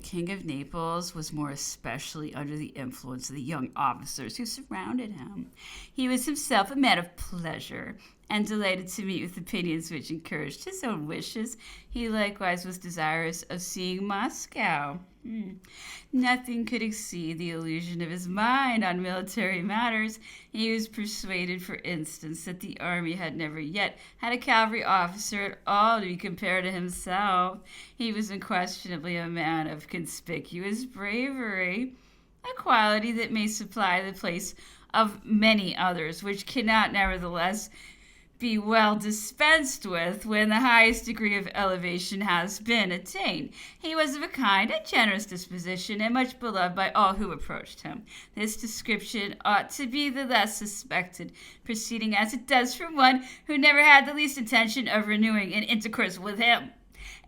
King of Naples was more especially under the influence of the young officers who surrounded him. He was himself a man of pleasure, and delighted to meet with opinions which encouraged his own wishes. He likewise was desirous of seeing Moscow. Nothing could exceed the illusion of his mind on military matters. He was persuaded, for instance, that the army had never yet had a cavalry officer at all to be compared to himself. He was unquestionably a man of conspicuous bravery, a quality that may supply the place of many others, which cannot nevertheless be well dispensed with when the highest degree of elevation has been attained. He was of a kind and generous disposition, and much beloved by all who approached him. This description ought to be the less suspected, proceeding as it does from one who never had the least intention of renewing an intercourse with him.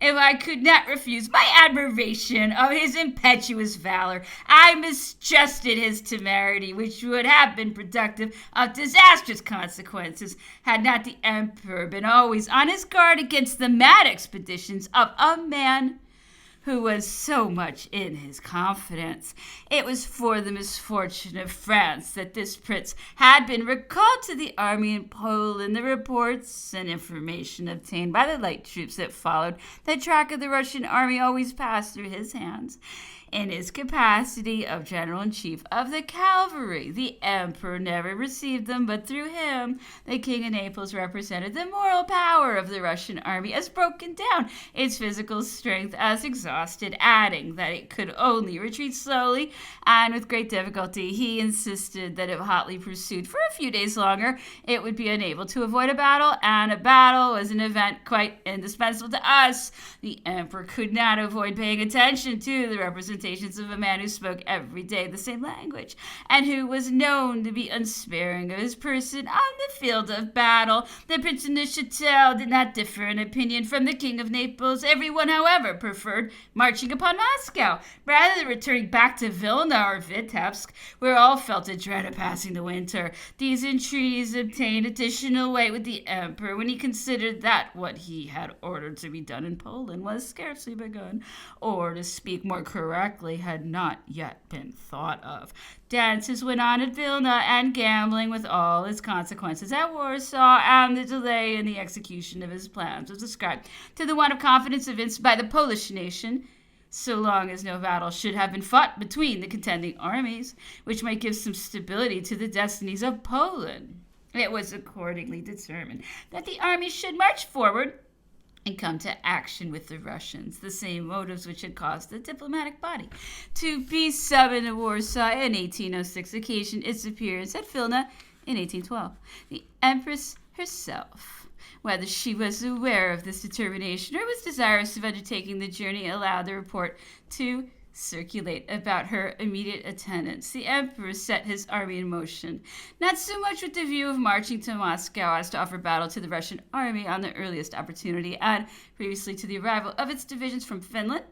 If I could not refuse my admiration of his impetuous valor, I mistrusted his temerity, which would have been productive of disastrous consequences, had not the emperor been always on his guard against the mad expeditions of a man who was so much in his confidence. It was for the misfortune of France that this prince had been recalled to the army in Poland. The reports and information obtained by the light troops that followed the track of the Russian army always passed through his hands. In his capacity of general-in-chief of the cavalry, the emperor never received them, but through him, the King of Naples represented the moral power of the Russian army as broken down, its physical strength as exhausted, adding that it could only retreat slowly and with great difficulty. He insisted that if hotly pursued for a few days longer, it would be unable to avoid a battle, and a battle was an event quite indispensable to us. The emperor could not avoid paying attention to the representations of a man who spoke every day the same language, and who was known to be unsparing of his person on the field of battle. The Prince of Neuchâtel did not differ in opinion from the King of Naples. Everyone, however, preferred marching upon Moscow rather than returning back to Vilna or Vitebsk, where all felt a dread of passing the winter. These entreaties obtained additional weight with the emperor when he considered that what he had ordered to be done in Poland was scarcely begun, or, to speak more correctly, had not yet been thought of. Dances went on at Vilna, and gambling with all its consequences at Warsaw, and the delay in the execution of his plans was ascribed to the want of confidence evinced by the Polish nation, so long as no battle should have been fought between the contending armies, which might give some stability to the destinies of Poland. It was accordingly determined that the army should march forward and come to action with the Russians, the same motives which had caused the diplomatic body to be summoned to Warsaw in 1806 occasioned its appearance at Vilna in 1812. The Empress herself, whether she was aware of this determination or was desirous of undertaking the journey, allowed the report to circulate about her immediate attendance. The emperor set his army in motion, not so much with the view of marching to Moscow as to offer battle to the Russian army on the earliest opportunity, and previously to the arrival of its divisions from Finland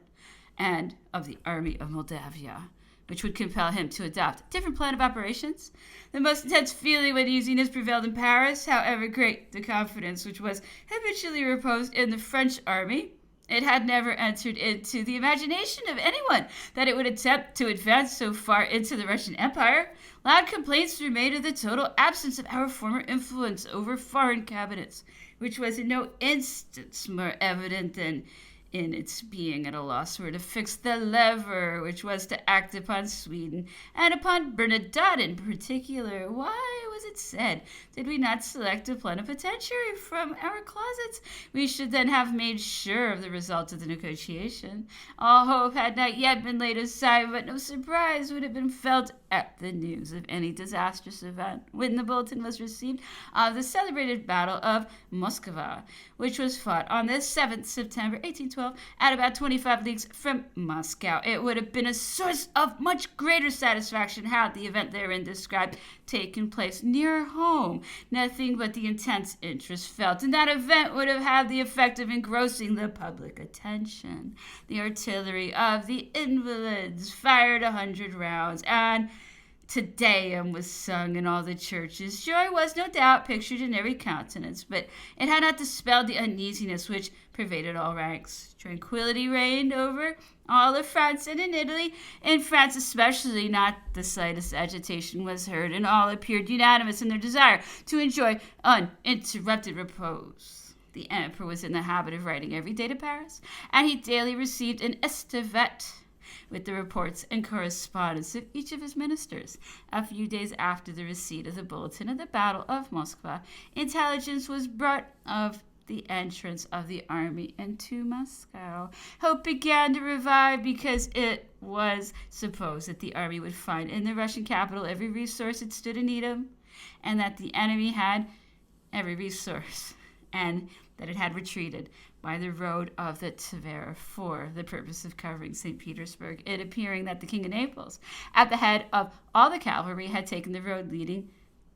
and of the army of Moldavia, which would compel him to adopt a different plan of operations. The most intense feeling of uneasiness prevailed in Paris, however great the confidence which was habitually reposed in the French army. It had never entered into the imagination of anyone that it would attempt to advance so far into the Russian Empire. Loud complaints were made of the total absence of our former influence over foreign cabinets, which was in no instance more evident than in its being at a loss where to fix the lever which was to act upon Sweden, and upon Bernadotte in particular. Why, was it said, did we not select a plenipotentiary from our closets? We should then have made sure of the result of the negotiation. All hope had not yet been laid aside, but no surprise would have been felt at the news of any disastrous event when the bulletin was received of the celebrated Battle of Moskva, which was fought on the 7th September 1812 at about 25 leagues from Moscow. It would have been a source of much greater satisfaction had the event therein described taken place near home. Nothing but the intense interest felt in that event would have had the effect of engrossing the public attention. The artillery of the Invalides fired 100 rounds, and Te Deum was sung in all the churches. Joy was no doubt pictured in every countenance, but it had not dispelled the uneasiness which pervaded all ranks. Tranquillity reigned over all of France and in Italy. In France especially, not the slightest agitation was heard, and all appeared unanimous in their desire to enjoy uninterrupted repose. The emperor was in the habit of writing every day to Paris, and he daily received an estivette with the reports and correspondence of each of his ministers. A few days after the receipt of the bulletin of the Battle of Moscow, intelligence was brought of the entrance of the army into Moscow. Hope began to revive because it was supposed that the army would find in the Russian capital every resource it stood in need of, and that the enemy had every resource, and that it had retreated by the road of the Savary for the purpose of covering St. Petersburg, it appearing that the King of Naples, at the head of all the cavalry, had taken the road leading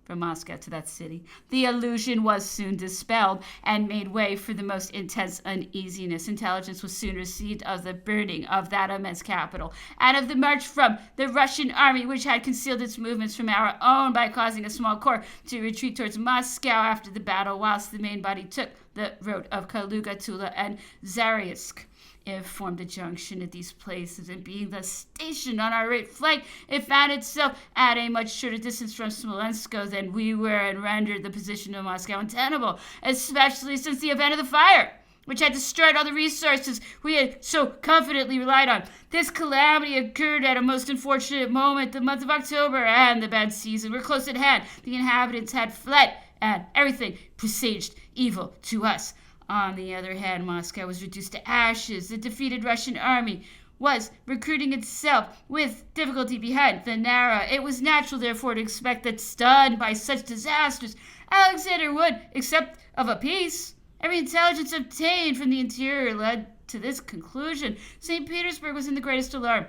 from Moscow to that city. The illusion was soon dispelled and made way for the most intense uneasiness. Intelligence was soon received of the burning of that immense capital, and of the march from the Russian army, which had concealed its movements from our own by causing a small corps to retreat towards Moscow after the battle, whilst the main body took the road of Kaluga, Tula, and Zarysk. It formed a junction at these places, and being thus stationed on our right flank, it found itself at a much shorter distance from Smolensk than we were, and rendered the position of Moscow untenable, especially since the event of the fire, which had destroyed all the resources we had so confidently relied on. This calamity occurred at a most unfortunate moment. The month of October and the bad season were close at hand. The inhabitants had fled, and everything presaged evil to us. On the other hand, Moscow was reduced to ashes. The defeated Russian army was recruiting itself with difficulty behind the Nara. It was natural, therefore, to expect that, stunned by such disasters, Alexander would accept of a peace. Every intelligence obtained from the interior led to this conclusion. St. Petersburg was in the greatest alarm.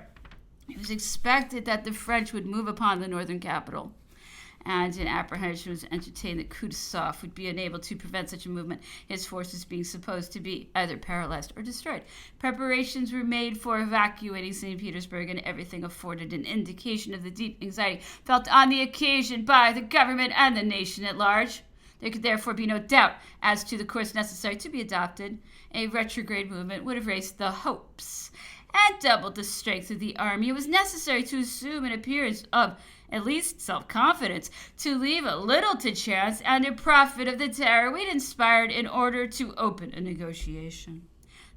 It was expected that the French would move upon the northern capital, and an apprehension was entertained that Kutuzov would be unable to prevent such a movement, his forces being supposed to be either paralyzed or destroyed. Preparations were made for evacuating St. Petersburg, and everything afforded an indication of the deep anxiety felt on the occasion by the government and the nation at large. There could therefore be no doubt as to the course necessary to be adopted. A retrograde movement would have raised the hopes and doubled the strength of the army. It was necessary to assume an appearance of at least self-confidence, to leave a little to chance, and to profit of the terror we'd inspired in order to open a negotiation.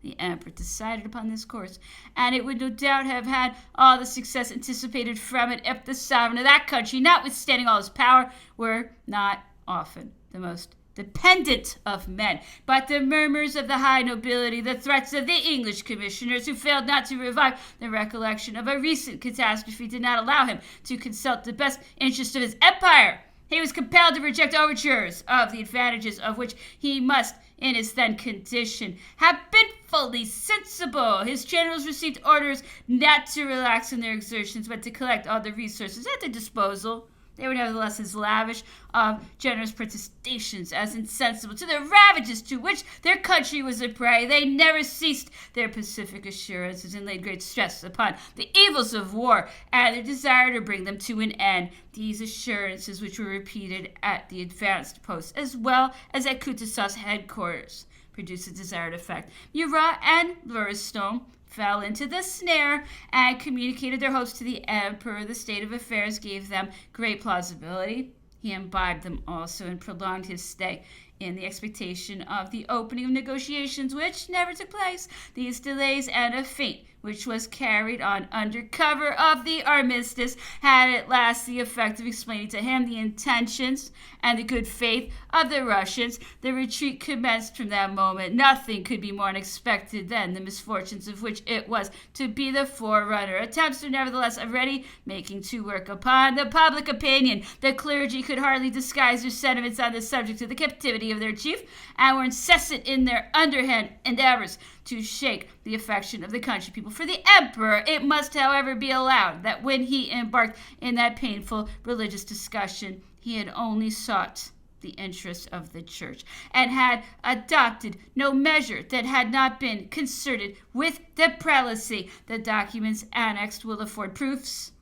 The emperor decided upon this course, and it would no doubt have had all the success anticipated from it if the sovereign of that country, notwithstanding all his power, were not often the most dependent of men. But the murmurs of the high nobility, the threats of the English commissioners, who failed not to revive the recollection of a recent catastrophe, did not allow him to consult the best interest of his empire. He was compelled to reject overtures of the advantages of which he must, in his then condition, have been fully sensible. His generals received orders not to relax in their exertions, but to collect all the resources at their disposal. They were nevertheless as lavish of generous protestations as insensible to the ravages to which their country was a prey. They never ceased their pacific assurances, and laid great stress upon the evils of war and their desire to bring them to an end. These assurances, which were repeated at the advanced posts as well as at Kutuzov's headquarters, produced the desired effect. Murat and Florestan fell into the snare and communicated their hopes to the emperor. The state of affairs gave them great plausibility. He imbibed them also and prolonged his stay in the expectation of the opening of negotiations, which never took place. These delays and a feint which was carried on under cover of the armistice had at last the effect of explaining to him the intentions and the good faith of the Russians. The retreat commenced from that moment. Nothing could be more unexpected than the misfortunes of which it was to be the forerunner. Attempts were nevertheless already making to work upon the public opinion. The clergy could hardly disguise their sentiments on the subject of the captivity of their chief, and were incessant in their underhand endeavors to shake the affection of the country people for the emperor. It must, however, be allowed that when he embarked in that painful religious discussion, he had only sought the interests of the church, and had adopted no measure that had not been concerted with the prelacy. The documents annexed will afford proofs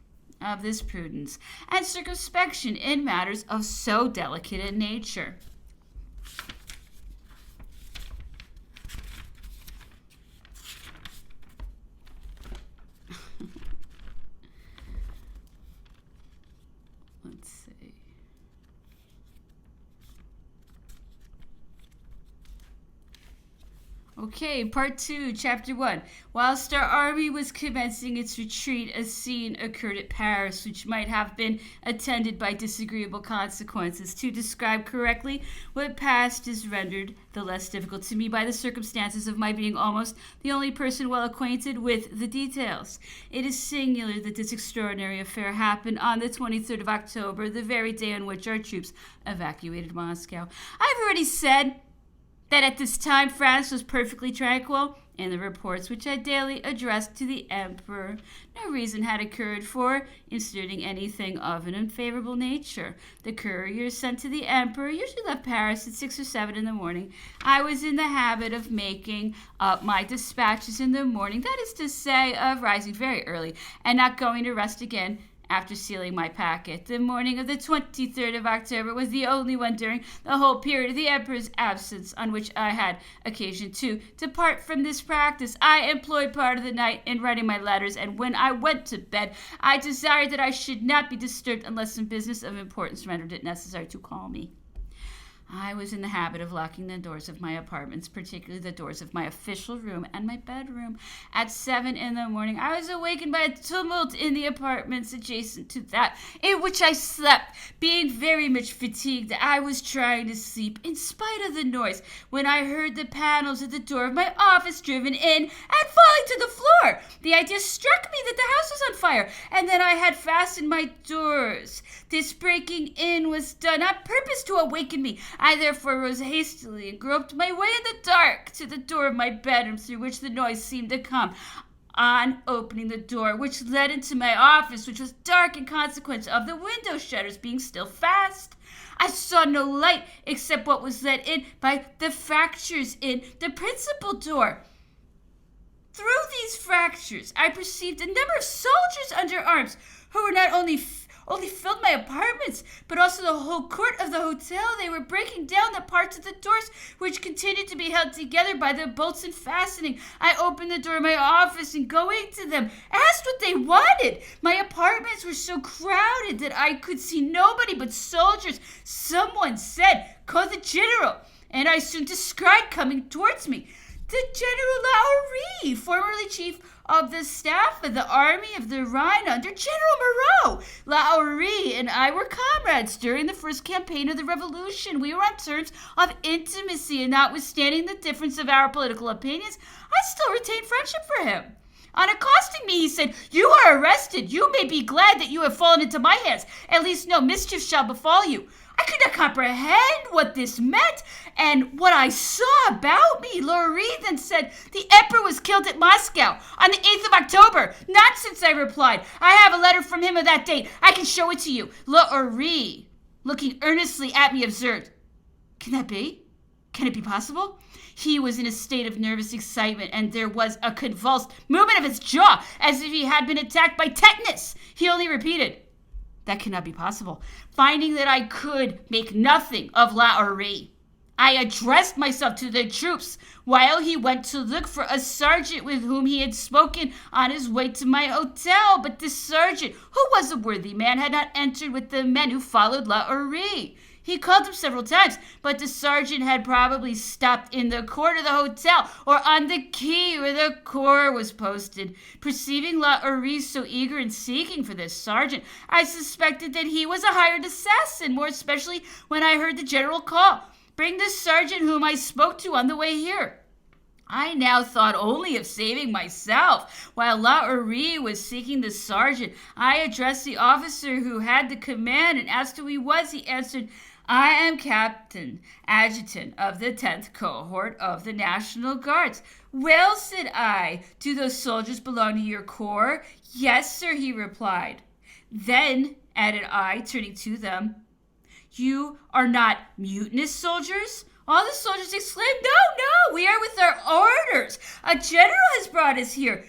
of this prudence and circumspection in matters of so delicate a nature. Let's see. Okay, part 2, chapter 1. Whilst our army was commencing its retreat, a scene occurred at Paris which might have been attended by disagreeable consequences. To describe correctly what passed is rendered the less difficult to me by the circumstances of my being almost the only person well acquainted with the details. It is singular that this extraordinary affair happened on the 23rd of October, the very day on which our troops evacuated Moscow. I have already said that at this time France was perfectly tranquil. In the reports which I daily addressed to the Emperor, no reason had occurred for inserting anything of an unfavorable nature. The couriers sent to the Emperor usually left Paris at 6 or 7 in the morning. I was in the habit of making up my dispatches in the morning, that is to say, of rising very early and not going to rest again after sealing my packet. The morning of the 23rd of October was the only one during the whole period of the Emperor's absence on which I had occasion to depart from this practice. I employed part of the night in writing my letters, and when I went to bed, I desired that I should not be disturbed unless some business of importance rendered it necessary to call me. I was in the habit of locking the doors of my apartments, particularly the doors of my official room and my bedroom. At 7 in the morning, I was awakened by a tumult in the apartments adjacent to that in which I slept. Being very much fatigued, I was trying to sleep in spite of the noise when I heard the panels at the door of my office driven in and falling to the floor. The idea struck me that the house was on fire, and that I had fastened my doors. This breaking in was done on purpose to awaken me. I therefore rose hastily and groped my way in the dark to the door of my bedroom, through which the noise seemed to come. On opening the door, which led into my office, which was dark in consequence of the window shutters being still fast, I saw no light except what was let in by the fractures in the principal door. Through these fractures, I perceived a number of soldiers under arms, who were not only filled my apartments, but also the whole court of the hotel. They were breaking down the parts of the doors which continued to be held together by the bolts and fastening. I opened the door of my office and, going to them, asked what they wanted. My apartments were so crowded that I could see nobody but soldiers. Someone said, "Call the general," and I soon descried coming towards me the General Laurie, formerly chief of the staff of the Army of the Rhine under General Moreau. Laurie and I were comrades during the first campaign of the Revolution. We were on terms of intimacy, and notwithstanding the difference of our political opinions, I still retained friendship for him. On accosting me, he said, "You are arrested. You may be glad that you have fallen into my hands. At least no mischief shall befall you." I could not comprehend what this meant and what I saw about me. Laurie then said, "The Emperor was killed at Moscow on the 8th of October. "Nonsense," I replied. "I have a letter from him of that date. I can show it to you." Laurie, looking earnestly at me, observed, "Can that be? Can it be possible?" He was in a state of nervous excitement, and there was a convulsed movement of his jaw, as if he had been attacked by tetanus. He only repeated, "That cannot be possible." Finding that I could make nothing of Laurie, I addressed myself to the troops while he went to look for a sergeant with whom he had spoken on his way to my hotel. But this sergeant, who was a worthy man, had not entered with the men who followed Laurie. He called him several times, but the sergeant had probably stopped in the court of the hotel or on the quay where the corps was posted. Perceiving Laurie so eager in seeking for this sergeant, I suspected that he was a hired assassin, more especially when I heard the general call, "Bring the sergeant whom I spoke to on the way here." I now thought only of saving myself. While Laurie was seeking the sergeant, I addressed the officer who had the command and asked who he was. He answered, "I am Captain Adjutant of the 10th Cohort of the National Guards." "Well," said I, "do those soldiers belong to your corps?" "Yes, sir," he replied. "Then," added I, turning to them, "you are not mutinous soldiers?" All the soldiers exclaimed, "No, we are with our orders. A general has brought us here."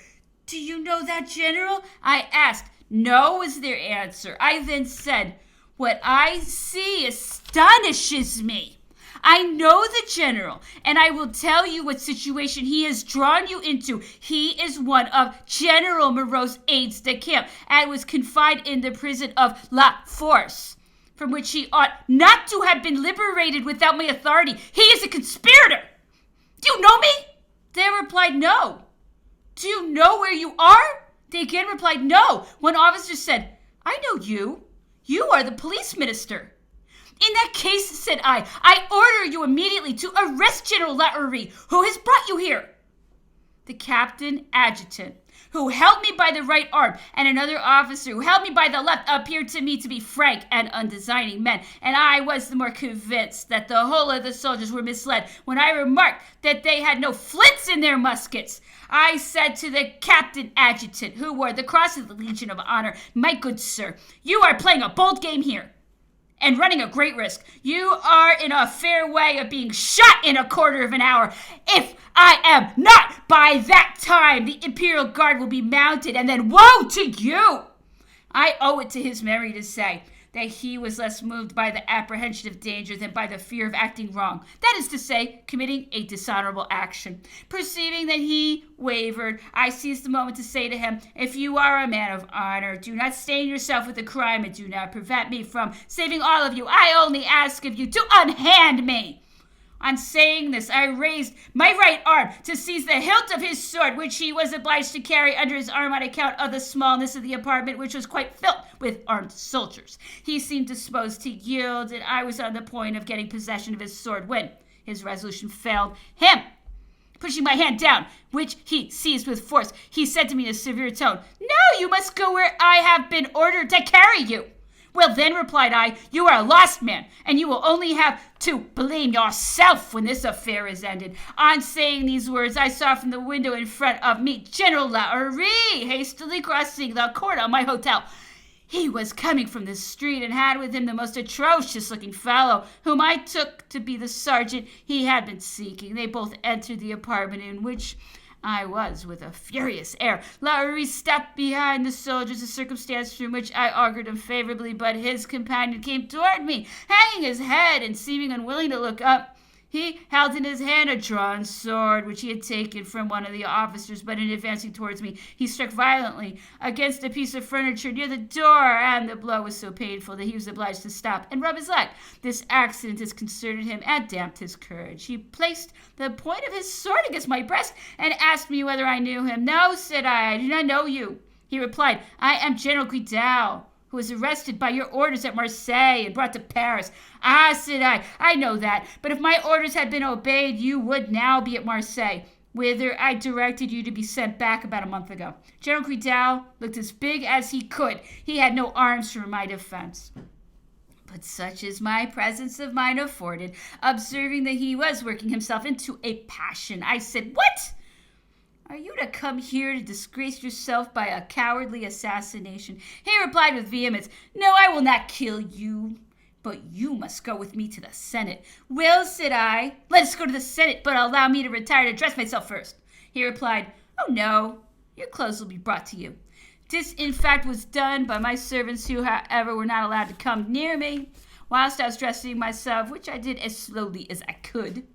"Do you know that general?" I asked. No, was their answer. I then said, what I see astonishes me. I know the general, and I will tell you what situation he has drawn you into. He is one of General Moreau's aides de camp, and was confined in the prison of La Force, from which he ought not to have been liberated without my authority. He is a conspirator. Do you know me? They replied, no. Do you know where you are? They again replied, no. One officer said, I know you. You are the police minister. In that case, said I order you immediately to arrest General Lattery, who has brought you here. The captain adjutant, who held me by the right arm, and another officer who held me by the left, appeared to me to be frank and undesigning men, and I was the more convinced that the whole of the soldiers were misled when I remarked that they had no flints in their muskets. I said to the captain adjutant, who wore the cross of the Legion of Honor, my good sir, you are playing a bold game here and running a great risk. You are in a fair way of being shot in a quarter of an hour. If I am not, by that time the Imperial Guard will be mounted, and then woe to you. I owe it to his memory to say that he was less moved by the apprehension of danger than by the fear of acting wrong. That is to say, committing a dishonorable action. Perceiving that he wavered, I seized the moment to say to him, if you are a man of honor, do not stain yourself with a crime, and do not prevent me from saving all of you. I only ask of you to unhand me. On saying this, I raised my right arm to seize the hilt of his sword, which he was obliged to carry under his arm on account of the smallness of the apartment, which was quite filled with armed soldiers. He seemed disposed to yield, and I was on the point of getting possession of his sword when his resolution failed him. Pushing my hand down, which he seized with force, he said to me in a severe tone, no, you must go where I have been ordered to carry you. Well then, replied I, you are a lost man, and you will only have to blame yourself when this affair is ended. On saying these words, I saw from the window in front of me General Lattery hastily crossing the court of my hotel. He was coming from the street, and had with him the most atrocious-looking fellow, whom I took to be the sergeant he had been seeking. They both entered the apartment in which I was with a furious air. Lattery stepped behind the soldiers, a circumstance from which I augured him favorably, but his companion came toward me, hanging his head and seeming unwilling to look up. He held in his hand a drawn sword, which he had taken from one of the officers, but in advancing towards me, he struck violently against a piece of furniture near the door, and the blow was so painful that he was obliged to stop and rub his leg. This accident disconcerted him and damped his courage. He placed the point of his sword against my breast and asked me whether I knew him. No, said I do not know you. He replied, I am General Guidal, who was arrested by your orders at Marseille and brought to Paris. Ah, said I know that, but if my orders had been obeyed, you would now be at Marseille, whither I directed you to be sent back about a month ago. General Guidal looked as big as he could. He had no arms for my defense. But such is my presence of mind afforded, observing that he was working himself into a passion. I said, what? Are you to come here to disgrace yourself by a cowardly assassination? He replied with vehemence, no, I will not kill you, but you must go with me to the Senate. Well, said I, let us go to the Senate, but allow me to retire to dress myself first. He replied, oh no, your clothes will be brought to you. This, in fact, was done by my servants who, however, were not allowed to come near me whilst I was dressing myself, which I did as slowly as I could.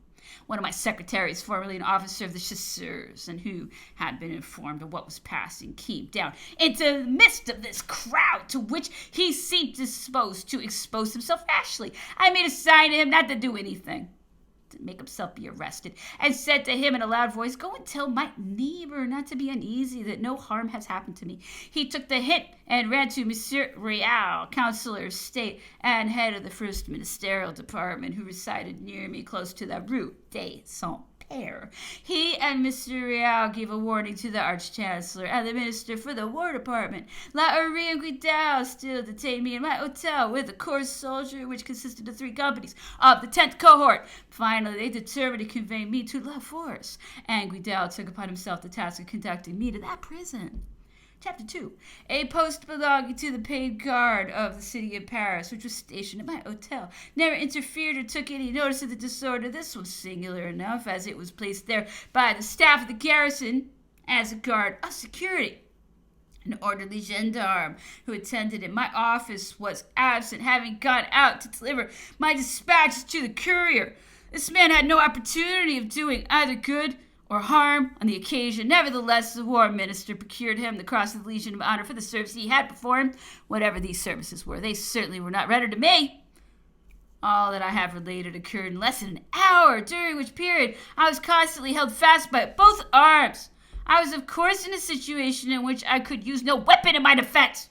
One of my secretaries, formerly an officer of the chasseurs, and who had been informed of what was passing, came down into the midst of this crowd, to which he seemed disposed to expose himself rashly. I made a sign to him not to do anything, to make himself be arrested, and said to him in a loud voice, go and tell my neighbor not to be uneasy, that no harm has happened to me. He took the hint and ran to Monsieur Real, Councillor of State and head of the First Ministerial Department, who resided near me close to the Rue des Saint-Père. He and Monsieur Real gave a warning to the Arch-Chancellor and the Minister for the War Department. Lattery and Guidal still detained me in my hotel with a corps soldier which consisted of 3 companies of the 10th cohort. Finally, they determined to convey me to La Force, and Guidal took upon himself the task of conducting me to that prison. Chapter 2. A post belonging to the paid guard of the city of Paris, which was stationed at my hotel, never interfered or took any notice of the disorder. This was singular enough, as it was placed there by the staff of the garrison as a guard of security. An orderly gendarme who attended in my office was absent, having gone out to deliver my dispatches to the courier. This man had no opportunity of doing either good or harm on the occasion. Nevertheless, the war minister procured him the Cross of the Legion of Honor for the service he had performed, whatever these services were. They certainly were not rendered to me. All that I have related occurred in less than an hour, during which period I was constantly held fast by both arms. I was, of course, in a situation in which I could use no weapon in my defense.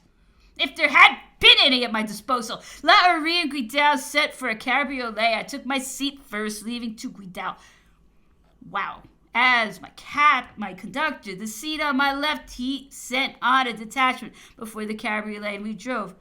If there had been any at my disposal, Laurie and Guidal sent for a cabriolet. I took my seat first, leaving to Guidal. Wow. As my conductor, the seat on my left, he sent on a detachment before the cabriolet, and we drove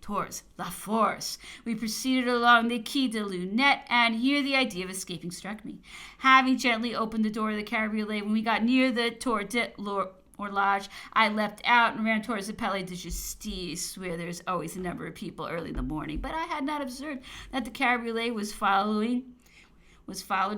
towards La Force. We proceeded along the Quai de Lunette, and here the idea of escaping struck me. Having gently opened the door of the cabriolet, when we got near the Tour de l'Horloge, I leapt out and ran towards the Palais de Justice, where there's always a number of people early in the morning. But I had not observed that the cabriolet was followed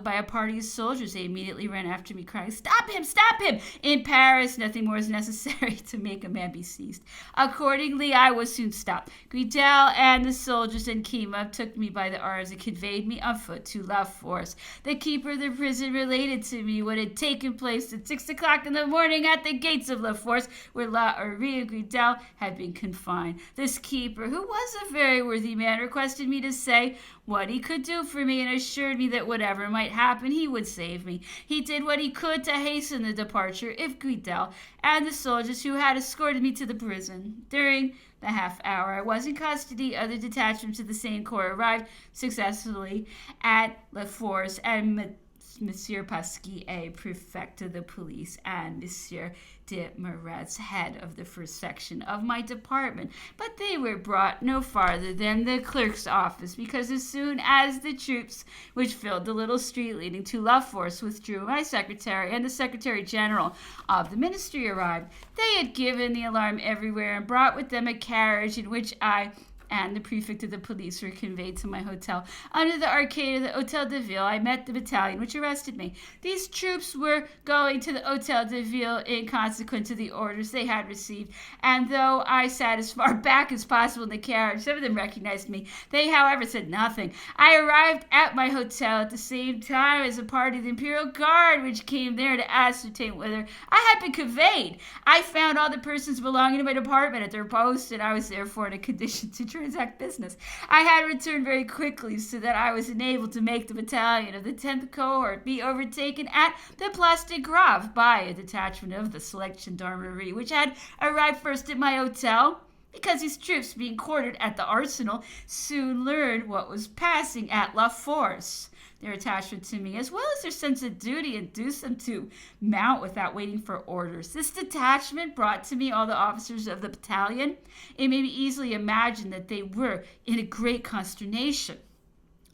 by a party of soldiers. They immediately ran after me, crying, "Stop him! Stop him!" In Paris, nothing more is necessary to make a man be seized. Accordingly, I was soon stopped. Guidal and the soldiers then came up, took me by the arms, and conveyed me on foot to La Force. The keeper of the prison related to me what had taken place at 6 o'clock in the morning at the gates of La Force, where La Henri and Guidal had been confined. This keeper, who was a very worthy man, requested me to say what he could do for me, and assured me that whatever might happen, he would save me. He did what he could to hasten the departure of Guidal and the soldiers who had escorted me to the prison. During the half hour I was in custody, other detachments of the same corps arrived successfully at La Force, and Monsieur Pasquier, prefect of the police, and Monsieur de Moretz, head of the first section of my department. But they were brought no farther than the clerk's office, because as soon as the troops which filled the little street leading to La Force withdrew, my secretary and the secretary general of the ministry arrived. They had given the alarm everywhere and brought with them a carriage in which I and the prefect of the police were conveyed to my hotel. Under the arcade of the Hotel de Ville, I met the battalion which arrested me. These troops were going to the Hotel de Ville in consequence of the orders they had received, and though I sat as far back as possible in the carriage, some of them recognized me. They, however, said nothing. I arrived at my hotel at the same time as a party of the Imperial Guard, which came there to ascertain whether I had been conveyed. I found all the persons belonging to my department at their posts, and I was therefore in a condition to transact business. I had returned very quickly, so that I was enabled to make the battalion of the 10th cohort be overtaken at the Place de Grave by a detachment of the Select Gendarmerie, which had arrived first at my hotel, because these troops, being quartered at the arsenal, soon learned what was passing at La Force. Their attachment to me, as well as their sense of duty, induced them to mount without waiting for orders. This detachment brought to me all the officers of the battalion. It may be easily imagined that they were in a great consternation.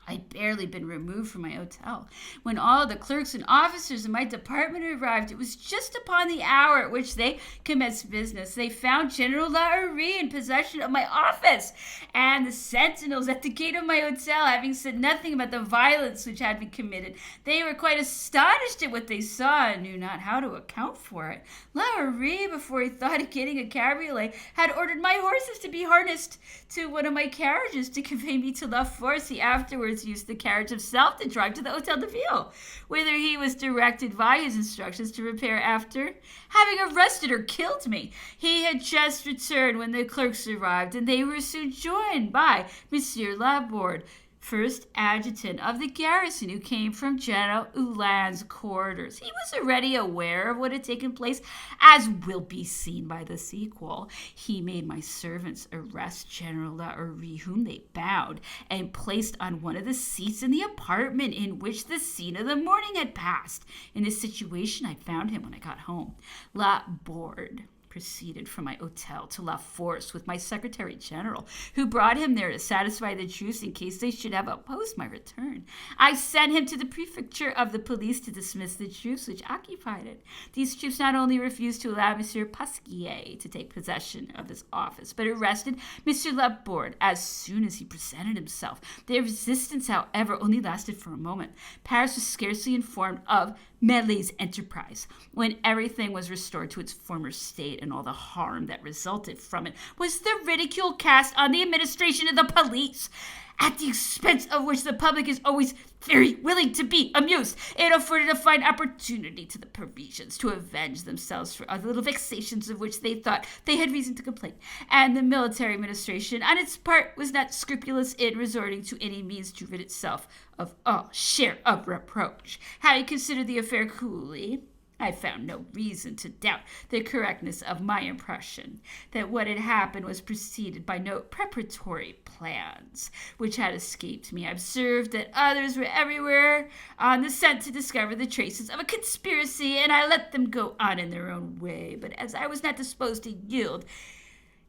I'd barely been removed from my hotel when all the clerks and officers in my department arrived. It was just upon the hour at which they commenced business. They found General Laurie in possession of my office, and the sentinels at the gate of my hotel, having said nothing about the violence which had been committed. They were quite astonished at what they saw and knew not how to account for it. Laurie, before he thought of getting a cabriolet, had ordered my horses to be harnessed to one of my carriages to convey me to La Force. He afterwards used the carriage himself to drive to the Hotel de Ville, whither he was directed by his instructions to repair after having arrested or killed me. He had just returned when the clerks arrived, and they were soon joined by Monsieur Laborde, first adjutant of the garrison, who came from General Ulan's quarters. He was already aware of what had taken place, as will be seen by the sequel. He made my servants arrest General Laurie, whom they bound, and placed on one of the seats in the apartment in which the scene of the morning had passed. In this situation I found him when I got home. Laborde proceeded from my hotel to La Force with my secretary general, who brought him there to satisfy the troops in case they should have opposed my return. I sent him to the prefecture of the police to dismiss the troops which occupied it. These troops not only refused to allow Monsieur Pasquier to take possession of his office, but arrested Monsieur Laborde as soon as he presented himself. Their resistance, however, only lasted for a moment. Paris was scarcely informed of Melay's enterprise when everything was restored to its former state, and all the harm that resulted from it was the ridicule cast on the administration of the police, at the expense of which the public is always very willing to be amused. It afforded a fine opportunity to the Parisians to avenge themselves for other little vexations of which they thought they had reason to complain. And the military administration, on its part, was not scrupulous in resorting to any means to rid itself of all share of reproach. Having considered the affair coolly, I found no reason to doubt the correctness of my impression that what had happened was preceded by no preparatory plans which had escaped me. I observed that others were everywhere on the scent to discover the traces of a conspiracy, and I let them go on in their own way. But as I was not disposed to yield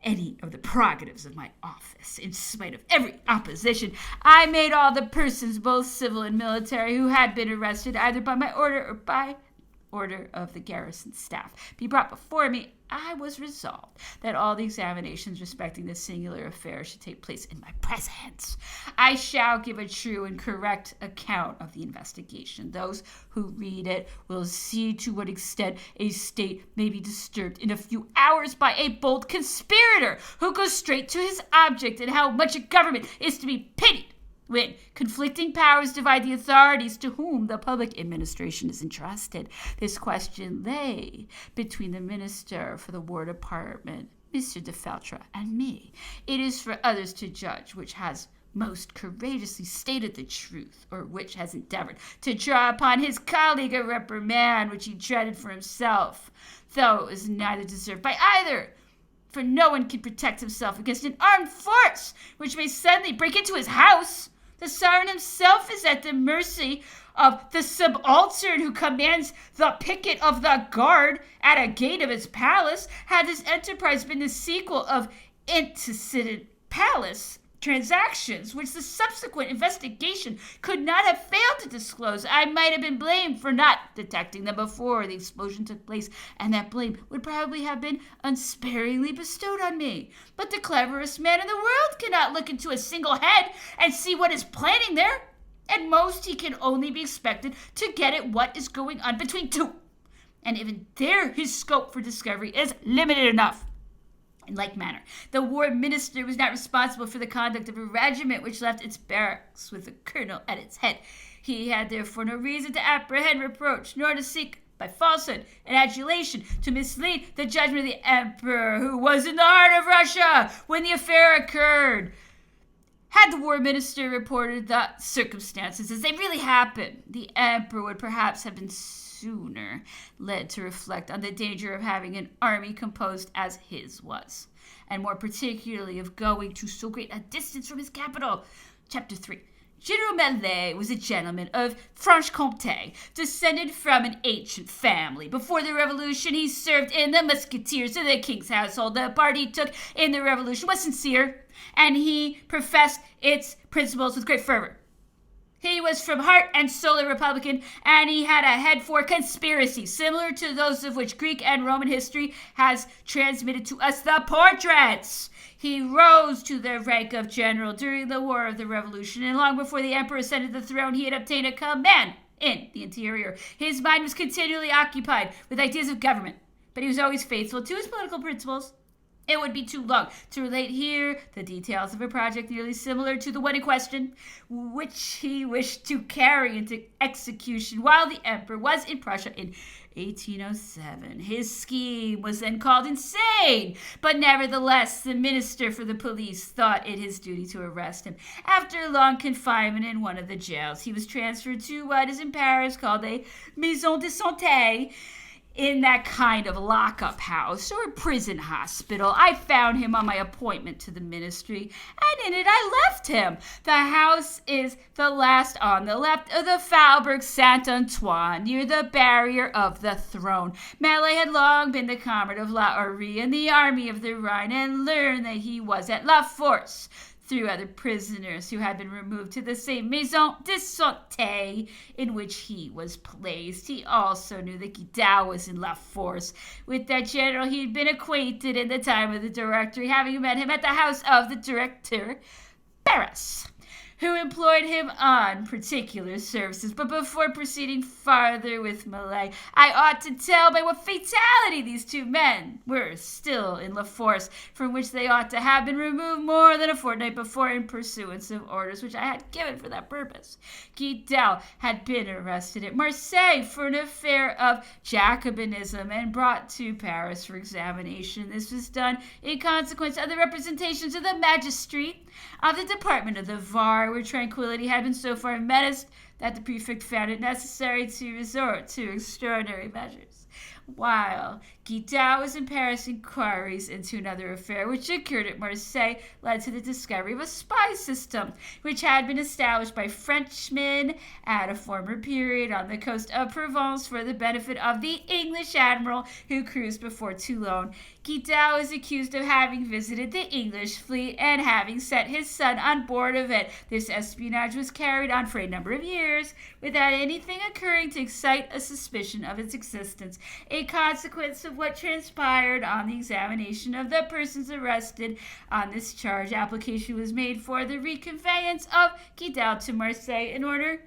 any of the prerogatives of my office, in spite of every opposition, I made all the persons, both civil and military, who had been arrested either by my order or by order of the garrison staff, be brought before me. I was resolved that all the examinations respecting this singular affair should take place in my presence. I shall give a true and correct account of the investigation. Those who read it will see to what extent a state may be disturbed in a few hours by a bold conspirator who goes straight to his object, and how much a government is to be pitied when conflicting powers divide the authorities to whom the public administration is entrusted. This question lay between the Minister for the War Department, Mr. de Feltre, and me. It is for others to judge which has most courageously stated the truth, or which has endeavored to draw upon his colleague a reprimand which he dreaded for himself, though it was neither deserved by either. For no one can protect himself against an armed force which may suddenly break into his house. The sovereign himself is at the mercy of the subaltern who commands the picket of the guard at a gate of his palace. Had this enterprise been the sequel of antecedent palace transactions, which the subsequent investigation could not have failed to disclose, I might have been blamed for not detecting them before the explosion took place, and that blame would probably have been unsparingly bestowed on me. But the cleverest man in the world cannot look into a single head and see what is planning there. At most, he can only be expected to get at what is going on between two, and even there his scope for discovery is limited enough. In like manner, the war minister was not responsible for the conduct of a regiment which left its barracks with a colonel at its head. He had therefore no reason to apprehend reproach, nor to seek by falsehood and adulation to mislead the judgment of the emperor, who was in the heart of Russia when the affair occurred. Had the war minister reported the circumstances as they really happened, the emperor would perhaps have been sooner led to reflect on the danger of having an army composed as his was, and more particularly of going to so great a distance from his capital. Chapter 3. General Mallet was a gentleman of Franche-Comté, descended from an ancient family. Before the Revolution, he served in the musketeers of the king's household. The part he took in the Revolution was sincere, and he professed its principles with great fervor. He was from heart and soul a Republican, and he had a head for conspiracy, similar to those of which Greek and Roman history has transmitted to us the portraits. He rose to the rank of general during the War of the Revolution, and long before the emperor ascended the throne, he had obtained a command in the interior. His mind was continually occupied with ideas of government, but he was always faithful to his political principles. It would be too long to relate here the details of a project nearly similar to the one in question, which he wished to carry into execution while the emperor was in Prussia in 1807. His scheme was then called insane, but nevertheless the minister for the police thought it his duty to arrest him. After long confinement in one of the jails, he was transferred to what is in Paris called a maison de santé. In that kind of lockup house or prison hospital, I found him on my appointment to the ministry, and in it I left him. The house is the last on the left of the Faubourg Saint-Antoine, near the barrier of the throne. Mallet had long been the comrade of La Horry in the army of the Rhine, and learned that he was at La Force through other prisoners who had been removed to the same maison de santé in which he was placed. He also knew that Guidal was in La Force. With that general he had been acquainted in the time of the Directory, having met him at the house of the Directeur, Paris. who employed him on particular services. But before proceeding farther with Malay, I ought to tell by what fatality these two men were still in La Force, from which they ought to have been removed more than a fortnight before in pursuance of orders which I had given for that purpose. Guidal had been arrested at Marseille for an affair of Jacobinism and brought to Paris for examination. This was done in consequence of the representations of the magistrate of the department of the Var, where tranquillity had been so far menaced that the prefect found it necessary to resort to extraordinary measures. While Guidal was in Paris, inquiries into another affair which occurred at Marseille led to the discovery of a spy system which had been established by Frenchmen at a former period on the coast of Provence for the benefit of the English admiral who cruised before Toulon. Guidal is accused of having visited the English fleet and having set his son on board of it. This espionage was carried on for a number of years without anything occurring to excite a suspicion of its existence. A consequence of what transpired on the examination of the persons arrested on this charge, application was made for the reconveyance of Guidal to Marseille in order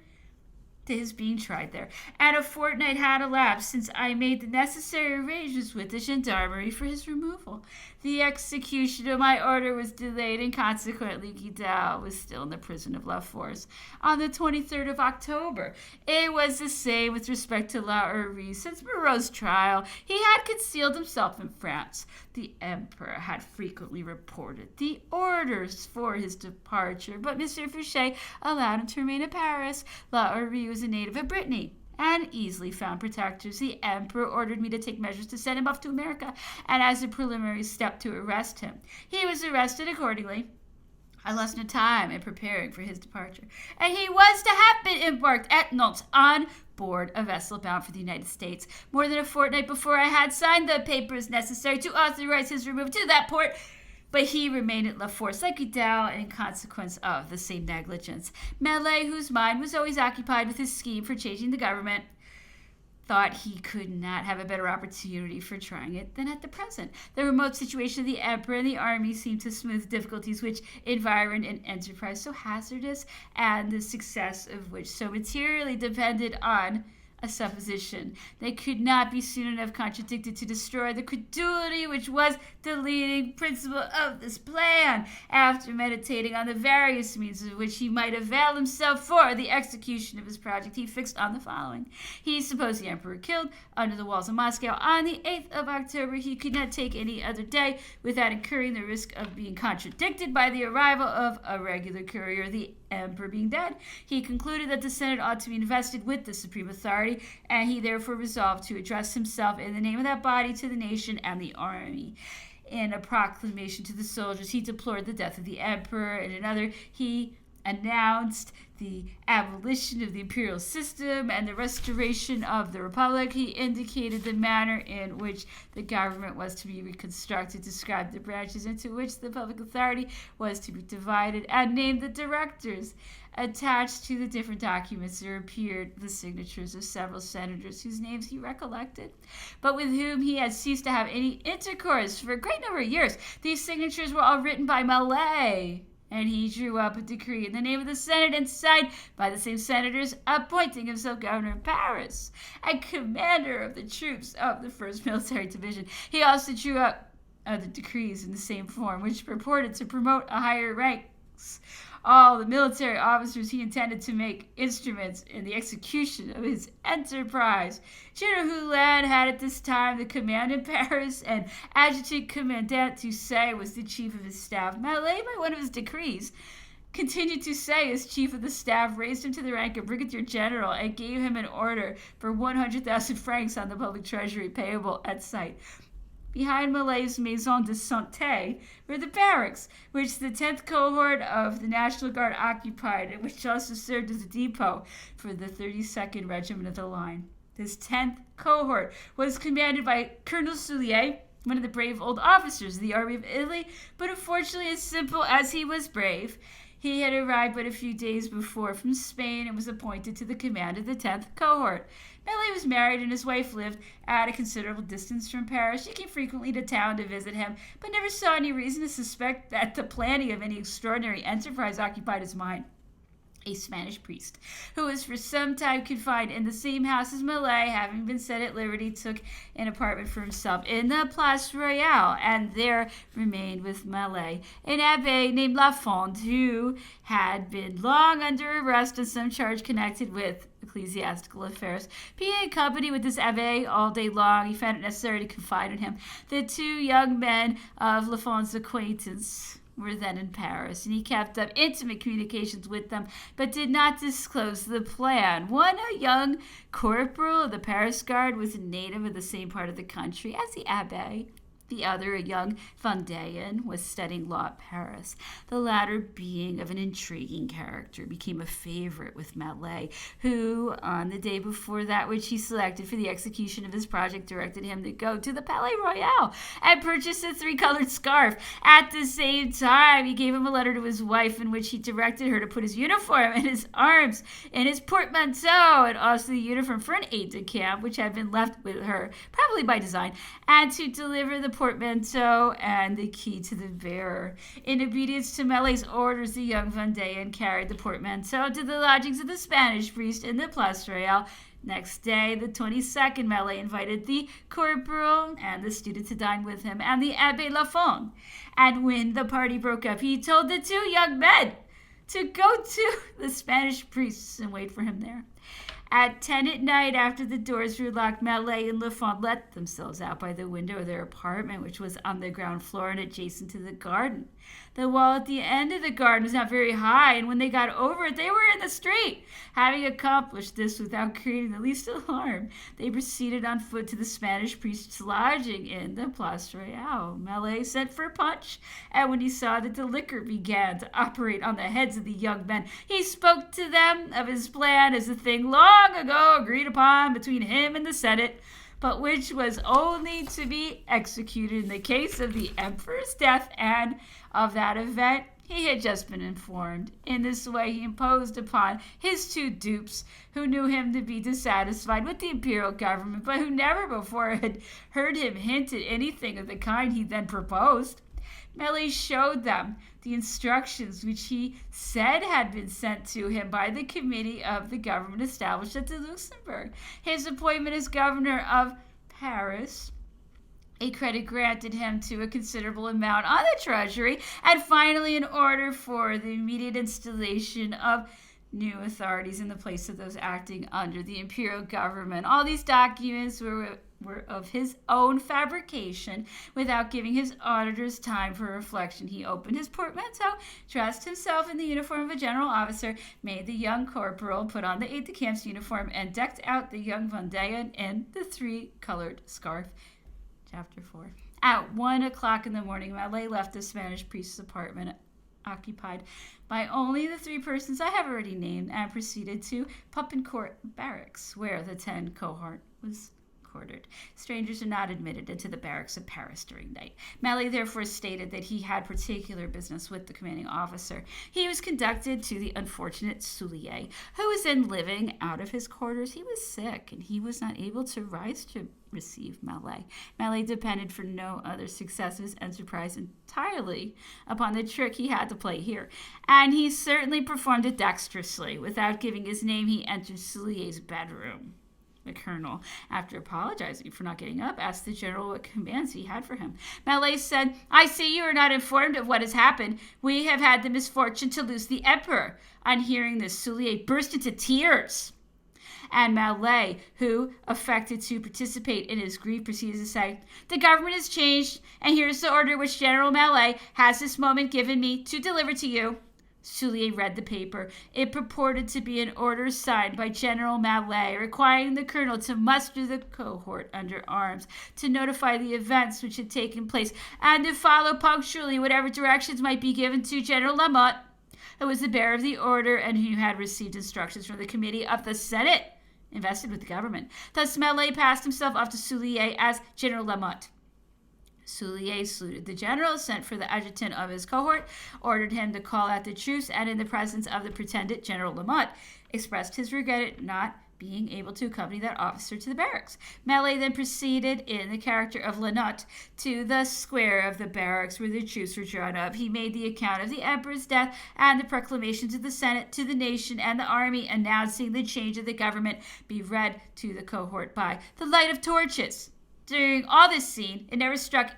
to his being tried there, and a fortnight had elapsed since I made the necessary arrangements with the gendarmerie for his removal. The execution of my order was delayed, and consequently Guidal was still in the prison of La Force. On the 23rd of October, it was the same with respect to La Hourie. Since Moreau's trial, he had concealed himself in France. The emperor had frequently reported the orders for his departure, but M. Fouché allowed him to remain in Paris. La Hourie was a native of Brittany and easily found protectors. The emperor ordered me to take measures to send him off to America, and as a preliminary step to arrest him. He was arrested accordingly. I lost no time in preparing for his departure, and he was to have been embarked at Nantes on board a vessel bound for the United States. More than a fortnight before I had signed the papers necessary to authorize his removal to that port, but he remained at La Force like Guidal in consequence of the same negligence. Malay, whose mind was always occupied with his scheme for changing the government, thought he could not have a better opportunity for trying it than at the present. The remote situation of the emperor and the army seemed to smooth difficulties which environed an enterprise so hazardous, and the success of which so materially depended on a supposition that could not be soon enough contradicted to destroy the credulity which was the leading principle of this plan. After meditating on the various means of which he might avail himself for the execution of his project, he fixed on the following. He supposed the emperor killed under the walls of Moscow on the 8th of October. He could not take any other day without incurring the risk of being contradicted by the arrival of a regular courier. The emperor being dead, he concluded that the Senate ought to be invested with the supreme authority, and he therefore resolved to address himself in the name of that body to the nation and the army. In a proclamation to the soldiers, he deplored the death of the emperor. In another, he announced the abolition of the imperial system and the restoration of the republic. He indicated the manner in which the government was to be reconstructed, described the branches into which the public authority was to be divided, and named the directors. Attached to the different documents there appeared the signatures of several senators whose names he recollected, but with whom he had ceased to have any intercourse for a great number of years. These signatures were all written by Malay, and he drew up a decree in the name of the Senate and signed by the same senators, appointing himself governor of Paris and commander of the troops of the 1st Military Division. He also drew up other decrees in the same form, which purported to promote a higher ranks all the military officers he intended to make instruments in the execution of his enterprise. General Hulin had at this time the command in Paris, and Adjutant Commandant Toussaint was the chief of his staff. Malay, by one of his decrees, continued to say as chief of the staff, raised him to the rank of brigadier general, and gave him an order for 100,000 francs on the public treasury payable at sight. Behind Malay's Maison de Santé were the barracks, which the 10th cohort of the National Guard occupied, and which also served as a depot for the 32nd Regiment of the Line. This 10th cohort was commanded by Colonel Soulier, one of the brave old officers of the Army of Italy, but unfortunately, as simple as he was brave, he had arrived but a few days before from Spain and was appointed to the command of the 10th cohort. Malay was married, and his wife lived at a considerable distance from Paris. She came frequently to town to visit him, but never saw any reason to suspect that the planning of any extraordinary enterprise occupied his mind. a Spanish priest, who was for some time confined in the same house as Mallet, having been set at liberty, took an apartment for himself in the Place Royale, and there remained with Mallet an abbé named Lafond, who had been long under arrest on some charge connected with ecclesiastical affairs. Being in company with this abbé all day long, he found it necessary to confide in him. The two young men of Lafond's acquaintance were then in Paris, and he kept up intimate communications with them, but did not disclose the plan. One, a young corporal of the Paris Guard, was a native of the same part of the country as the abbé. The other, a young Vendéan, was studying law at Paris. The latter, being of an intriguing character, became a favorite with Mallet, who, on the day before that which he selected for the execution of his project, directed him to go to the Palais Royal and purchase a 3-colored scarf. At the same time, he gave him a letter to his wife in which he directed her to put his uniform and his arms in his portmanteau, and also the uniform for an aide-de-camp, which had been left with her, probably by design, and to deliver the portmanteau and the key to the bearer. In obedience to Mallet's orders, the young Vendéan carried the portmanteau to the lodgings of the Spanish priest in the Place Royale. Next day, the 22nd, Mallet invited the corporal and the student to dine with him and the Abbé Lafond. And when the party broke up, he told the two young men to go to the Spanish priest and wait for him there. At 10 at night, after the doors were locked, Mallet and Lafond let themselves out by the window of their apartment, which was on the ground floor and adjacent to the garden. The wall at the end of the garden was not very high, and when they got over it, they were in the street. Having accomplished this without creating the least alarm, they proceeded on foot to the Spanish priest's lodging in the Place Royale. Mallet sent for punch, and when he saw that the liquor began to operate on the heads of the young men, he spoke to them of his plan as a thing long ago agreed upon between him and the Senate, but which was only to be executed in the case of the emperor's death, and of that event he had just been informed. In this way he imposed upon his two dupes, who knew him to be dissatisfied with the imperial government, but who never before had heard him hint at anything of the kind he then proposed. Mallet showed them the instructions which he said had been sent to him by the committee of the government established at the Luxembourg. His appointment as governor of Paris, a credit granted him to a considerable amount on the treasury, and finally an order for the immediate installation of new authorities in the place of those acting under the imperial government. All these documents were of his own fabrication. Without giving his auditors time for reflection, he opened his portmanteau, dressed himself in the uniform of a general officer, made the young corporal put on the aide-de-camp's uniform, and decked out the young Vendéan in the 3-colored scarf. Chapter 4. At 1 o'clock in the morning, Mallet left the Spanish priest's apartment, occupied by only the 3 persons I have already named, and proceeded to Puppencourt Barracks, where the 10 cohort was quartered. Strangers are not admitted into the barracks of Paris during night. Mallet therefore stated that he had particular business with the commanding officer. He was conducted to the unfortunate Soulier, who was then living out of his quarters. He was sick, and he was not able to rise to receive Mallet. Mallet depended for no other success of his enterprise entirely upon the trick he had to play here, and he certainly performed it dexterously. Without giving his name, he entered Soulier's bedroom. The colonel, after apologizing for not getting up, asked the general what commands he had for him. Mallet said, "I see you are not informed of what has happened. We have had the misfortune to lose the emperor." On hearing this, Soulier burst into tears, and Mallet, who affected to participate in his grief, proceeded to say, "The government has changed, and here is the order which General Mallet has this moment given me to deliver to you." Soulier read the paper. It purported to be an order signed by General Mallet, requiring the colonel to muster the cohort under arms, to notify the events which had taken place, and to follow punctually whatever directions might be given to General Lamotte, who was the bearer of the order and who had received instructions from the committee of the Senate invested with the government. Thus Mallet passed himself off to Soulier as General Lamotte. Soulier saluted the general, sent for the adjutant of his cohort, ordered him to call out the troops, and in the presence of the pretended General Lamotte, expressed his regret at not being able to accompany that officer to the barracks. Mallet then proceeded, in the character of Lanot, to the square of the barracks where the troops were drawn up. He made the account of the emperor's death and the proclamation to the Senate, to the nation, and the army, announcing the change of the government, be read to the cohort by the light of torches. During all this scene, it never struck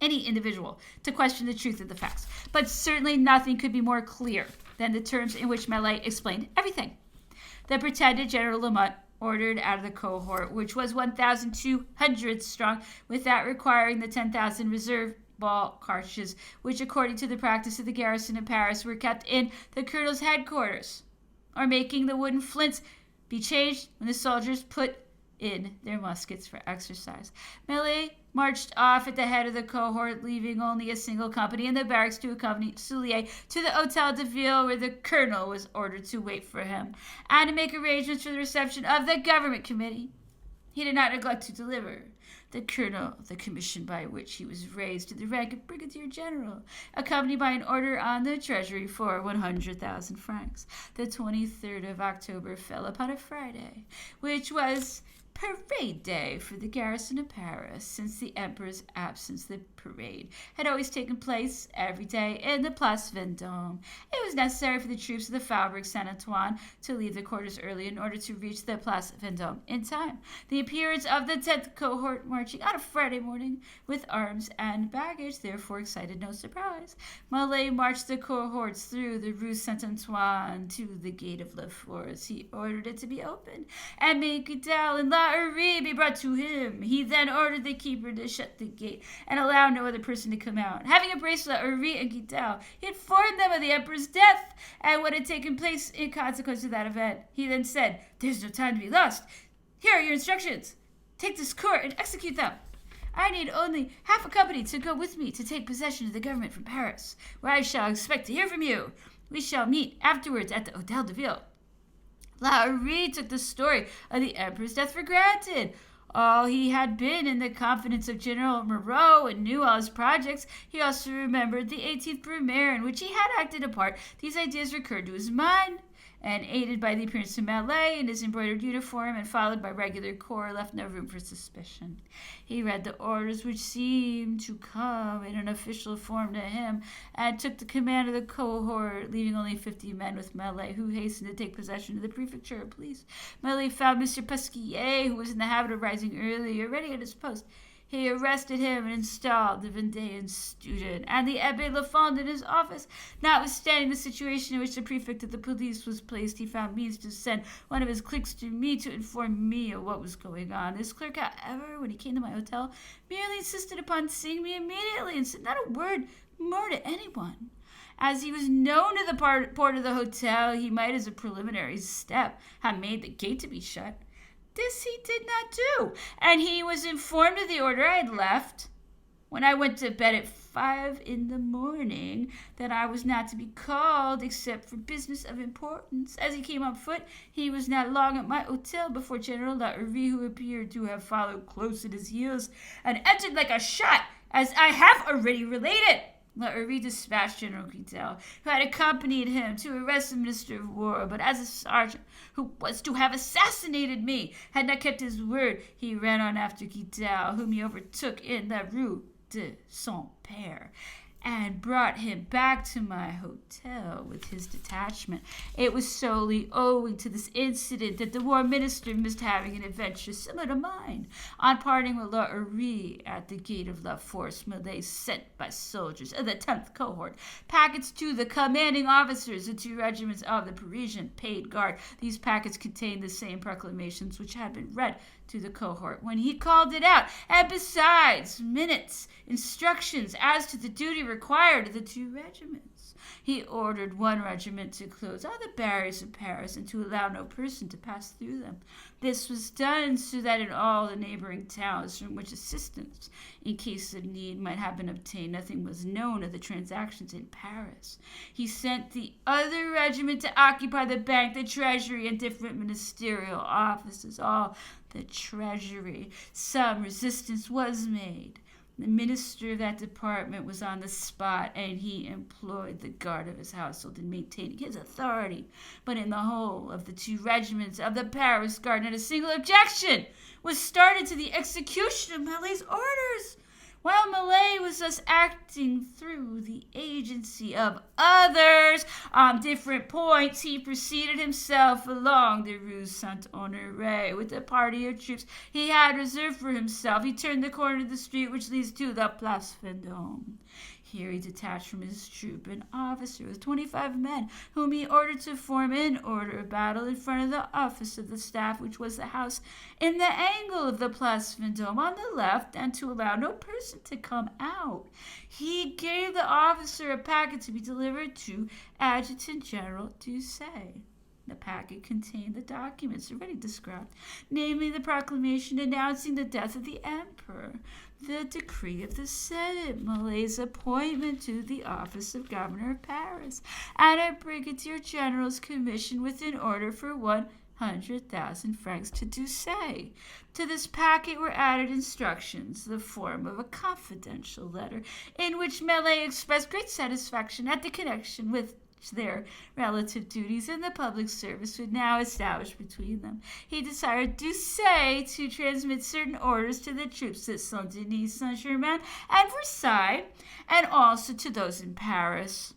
any individual to question the truth of the facts, but certainly nothing could be more clear than the terms in which Mallet explained everything. The pretended General Lamont ordered out of the cohort, which was 1,200 strong, without requiring the 10,000 reserve ball cartridges, which, according to the practice of the garrison of Paris, were kept in the colonel's headquarters, or making the wooden flints be changed when the soldiers put in their muskets for exercise. Mallet marched off at the head of the cohort, leaving only a single company in the barracks to accompany Soulier to the Hôtel de Ville, where the colonel was ordered to wait for him, and to make arrangements for the reception of the government committee. He did not neglect to deliver the colonel the commission by which he was raised to the rank of brigadier general, accompanied by an order on the treasury for 100,000 francs. The 23rd of October fell upon a Friday, which was parade day for the garrison of Paris. Since the emperor's absence, the parade had always taken place every day in the Place Vendôme. It was necessary for the troops of the Faubourg Saint-Antoine to leave the quarters early in order to reach the Place Vendôme in time. The appearance of the 10th cohort marching on a Friday morning with arms and baggage therefore excited no surprise. Mallet marched the cohorts through the Rue Saint-Antoine to the gate of La Force. He ordered it to be opened, and made Guidal and La Hourie be brought to him. He then ordered the keeper to shut the gate and allow no other person to come out. Having embraced La Hourie and Guidal, he informed them of the emperor's death and what had taken place in consequence of that event. He then said, "There's no time to be lost. Here are your instructions. Take this court and execute them. I need only half a company to go with me to take possession of the government from Paris, where I shall expect to hear from you. We shall meet afterwards at the Hôtel de Ville." La Hourie took the story of the emperor's death for granted. All he had been in the confidence of General Moreau and knew all his projects. He also remembered the 18th Brumaire, in which he had acted a part. These ideas recurred to his mind, and aided by the appearance of Mallet in his embroidered uniform and followed by regular corps, left no room for suspicion. He read the orders which seemed to come in an official form to him, and took the command of the cohort, leaving only 50 men with Mallet, who hastened to take possession of the prefecture of police. Mallet found M. Pasquier, who was in the habit of rising early, already at his post. He arrested him and installed the Vendéan student and the Abbé Lafond in his office. Notwithstanding the situation in which the prefect of the police was placed, he found means to send one of his clerks to me to inform me of what was going on. This clerk, however, when he came to my hotel, merely insisted upon seeing me immediately and said not a word more to anyone. As he was known to the port of the hotel, he might, as a preliminary step, have made the gate to be shut. This he did not do, and he was informed of the order I had left when I went to bed at 5 a.m. that I was not to be called except for business of importance. As he came on foot, he was not long at my hotel before General La Hourie, who appeared to have followed close at his heels, and entered like a shot, as I have already related. La Hourie dispatched General Guidal, who had accompanied him, to arrest the Minister of War, but as a sergeant who was to have assassinated me had not kept his word, he ran on after Guidal, whom he overtook in the Rue de Saint-Père, and brought him back to my hotel with his detachment. It was solely owing to this incident that the war minister missed having an adventure similar to mine. On parting with La Hourie at the gate of La Force, Mallet sent by soldiers of the 10th cohort packets to the commanding officers of 2 regiments of the Parisian paid guard. These packets contained the same proclamations which had been read to the cohort when he called it out, and besides minutes, instructions as to the duty required of the 2 regiments. He ordered 1 regiment to close all the barriers of Paris and to allow no person to pass through them. This was done so that in all the neighboring towns from which assistance, in case of need, might have been obtained, nothing was known of the transactions in Paris. He sent the other regiment to occupy the bank, the treasury, and different ministerial offices, all the treasury. Some resistance was made. The minister of that department was on the spot, and he employed the guard of his household in maintaining his authority. But in the whole of the 2 regiments of the Paris Guard, not a single objection was started to the execution of Malet's orders. While Malet was thus acting through the agency of others on different points, he proceeded himself along the Rue Saint-Honoré with a party of troops he had reserved for himself. He turned the corner of the street which leads to the Place Vendôme. Here he detached from his troop an officer with 25 men, whom he ordered to form in order of battle in front of the office of the staff, which was the house in the angle of the Place Vendôme on the left, and to allow no person to come out. He gave the officer a packet to be delivered to Adjutant General Doucet. The packet contained the documents already described, namely the proclamation announcing the death of the emperor, the decree of the Senate, Malet's appointment to the office of governor of Paris, and a brigadier general's commission with an order for 100,000 francs to Doucet. To this packet were added instructions, the form of a confidential letter, in which Malet expressed great satisfaction at the connection with their relative duties in the public service would now establish between them. He desired Doucet to transmit certain orders to the troops at Saint-Denis, Saint-Germain, and Versailles, and also to those in Paris.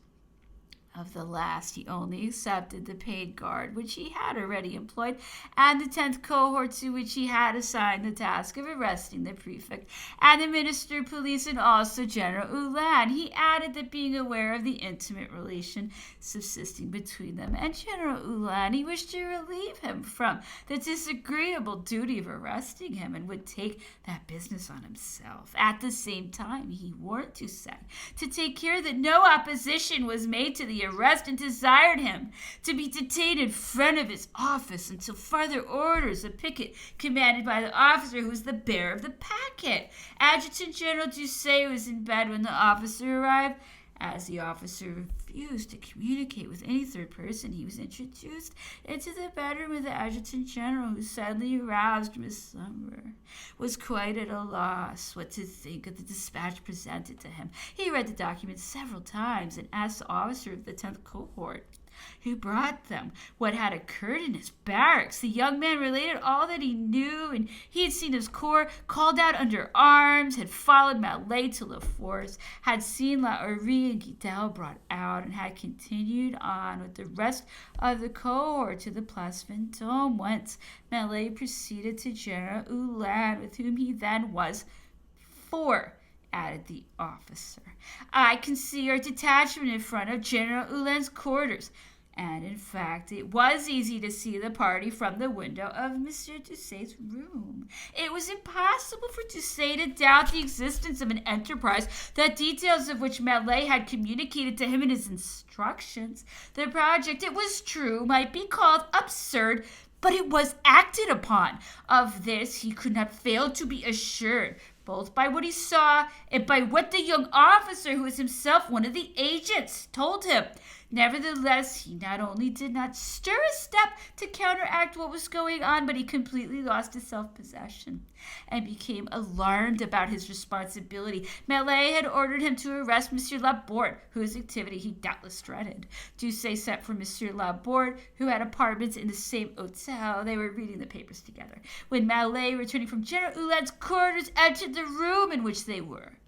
Of the last, he only accepted the paid guard, which he had already employed, and the 10th cohort, to which he had assigned the task of arresting the prefect and the minister of police, and also General Hulin. He added that, being aware of the intimate relation subsisting between them and General Hulin, he wished to relieve him from the disagreeable duty of arresting him, and would take that business on himself. At the same time, he warned Doucet to take care that no opposition was made to the arrest, and desired him to be detained in front of his office until further orders. A picket commanded by the officer who was the bearer of the packet. Adjutant General Doucet was in bed when the officer arrived. As the officer refused to communicate with any third person, he was introduced into the bedroom of the Adjutant General, who, suddenly aroused from his slumber, was quite at a loss what to think of the dispatch presented to him. He read the documents several times and asked the officer of the 10th cohort who brought them what had occurred in his barracks. The young man related all that he knew, and he had seen his corps called out under arms, had followed Malet to La Force, had seen La Hourie and Guidel brought out, and had continued on with the rest of the cohort to the Place Vendôme, whence Malet proceeded to General Hulin, with whom he then was 4. Added the officer. I can see your detachment in front of General Hulin's quarters. And in fact, it was easy to see the party from the window of Monsieur Doucet's room. It was impossible for Doucet to doubt the existence of an enterprise, the details of which Malet had communicated to him in his instructions. The project, it was true, might be called absurd, but it was acted upon. Of this he could not fail to be assured, both by what he saw and by what the young officer, who was himself one of the agents, told him. Nevertheless, he not only did not stir a step to counteract what was going on, but he completely lost his self-possession and became alarmed about his responsibility. Malet had ordered him to arrest Monsieur Laborde, whose activity he doubtless dreaded. Doucet sent for Monsieur Laborde, who had apartments in the same hotel. They were reading the papers together, when Malet, returning from General Hulin's quarters, entered the room in which they were.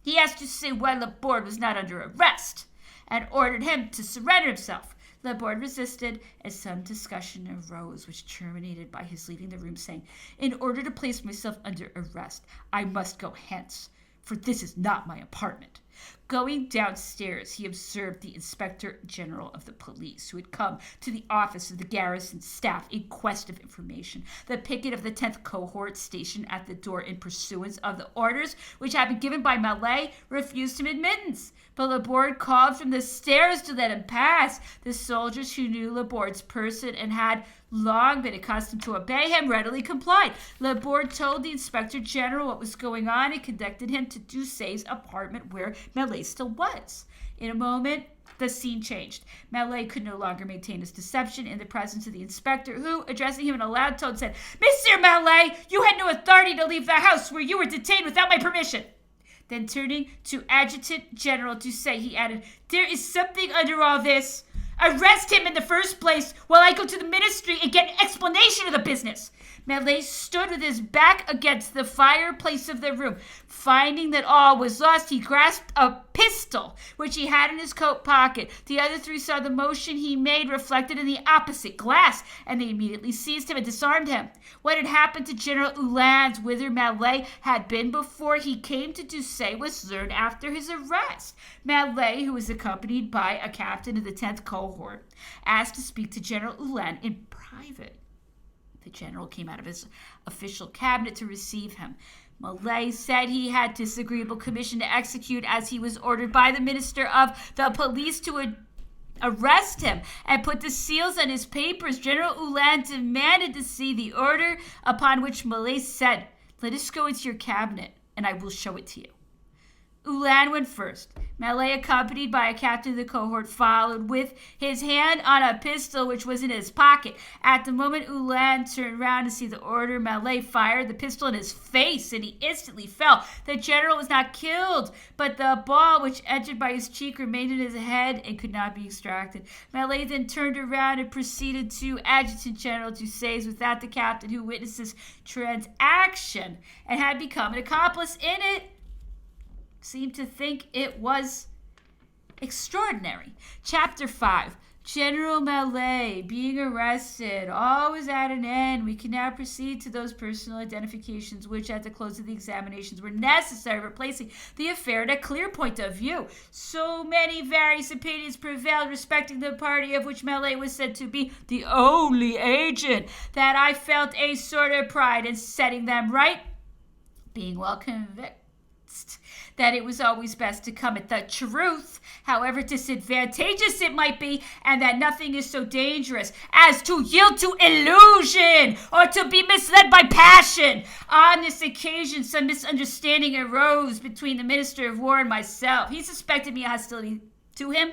He asked Doucet why Laborde was not under arrest, and ordered him to surrender himself. Laborde resisted, and some discussion arose, which terminated by his leaving the room, saying, "In order to place myself under arrest, I must go hence, for this is not my apartment." Going downstairs, he observed the Inspector General of the Police, who had come to the office of the garrison staff in quest of information. The picket of the 10th cohort, stationed at the door in pursuance of the orders which had been given by Malet, refused him admittance. But Laborde called from the stairs to let him pass. The soldiers, who knew Laborde's person and had long been accustomed to obey him, readily complied. Laborde told the Inspector General what was going on and conducted him to Doucet's apartment, where Malet still was. In a moment, the scene changed. Malet could no longer maintain his deception in the presence of the inspector, who, addressing him in a loud tone, said, "Monsieur Malet, you had no authority to leave the house where you were detained without my permission." Then turning to Adjutant General Doucet, he added, "There is something under all this. Arrest him in the first place while I go to the ministry and get an explanation of the business." Mallet stood with his back against the fireplace of the room. Finding that all was lost, he grasped a pistol, which he had in his coat pocket. The other three saw the motion he made reflected in the opposite glass, and they immediately seized him and disarmed him. What had happened to General Uhlans, whither Mallet had been before he came to Doucet, was learned after his arrest. Mallet, who was accompanied by a captain of the 10th cohort, asked to speak to General Uhlans in private. The general came out of his official cabinet to receive him. Mallet said he had disagreeable commission to execute, as he was ordered by the minister of the police to arrest him and put the seals on his papers. General Uhlans demanded to see the order, upon which Mallet said, "Let us go into your cabinet, and I will show it to you." Uhlans went first. Mallet, accompanied by a captain of the cohort, followed with his hand on a pistol which was in his pocket. At the moment Uhlans turned round to see the order, Mallet fired the pistol in his face, and he instantly fell. The general was not killed, but the ball which entered by his cheek remained in his head and could not be extracted. Mallet then turned around and proceeded to Adjutant General Doucet's without the captain, who witnessed this transaction and had become an accomplice in it, seemed to think it was extraordinary. Chapter 5. General Mallet being arrested. All was at an end. We can now proceed to those personal identifications which, at the close of the examinations, were necessary for placing the affair at a clear point of view. So many various opinions prevailed respecting the party of which Mallet was said to be the only agent, that I felt a sort of pride in setting them right, being well convinced that it was always best to come at the truth, however disadvantageous it might be, and that nothing is so dangerous as to yield to illusion or to be misled by passion. On this occasion, some misunderstanding arose between the Minister of War and myself. He suspected me of hostility to him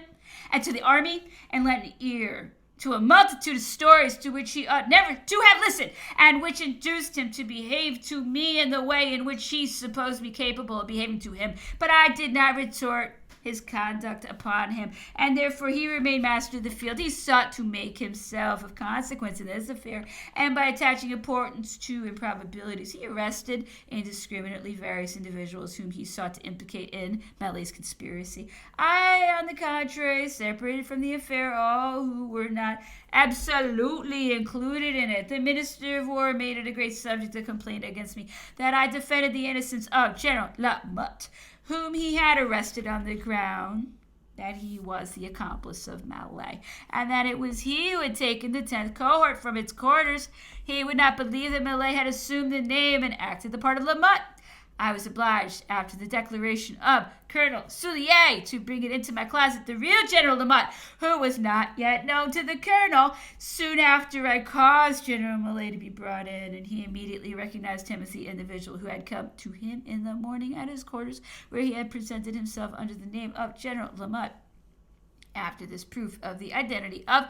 and to the army, and lent an ear to a multitude of stories to which he ought never to have listened, and which induced him to behave to me in the way in which he supposed me capable of behaving to him. But I did not retort his conduct upon him, and therefore he remained master of the field. He sought to make himself of consequence in this affair, and by attaching importance to improbabilities, he arrested indiscriminately various individuals whom he sought to implicate in Mallet's conspiracy. I, on the contrary, separated from the affair all who were not absolutely included in it. The Minister of War made it a great subject of complaint against me that I defended the innocence of General Lamotte, whom he had arrested on the ground that he was the accomplice of Mallet, and that it was he who had taken the 10th cohort from its quarters. He would not believe that Mallet had assumed the name and acted the part of Lamotte. I was obliged, after the declaration of Colonel Soulier, to bring it into my closet the real General Lamotte, who was not yet known to the colonel. Soon after, I caused General Mallet to be brought in, and he immediately recognized him as the individual who had come to him in the morning at his quarters, where he had presented himself under the name of General Lamotte. After this proof of the identity of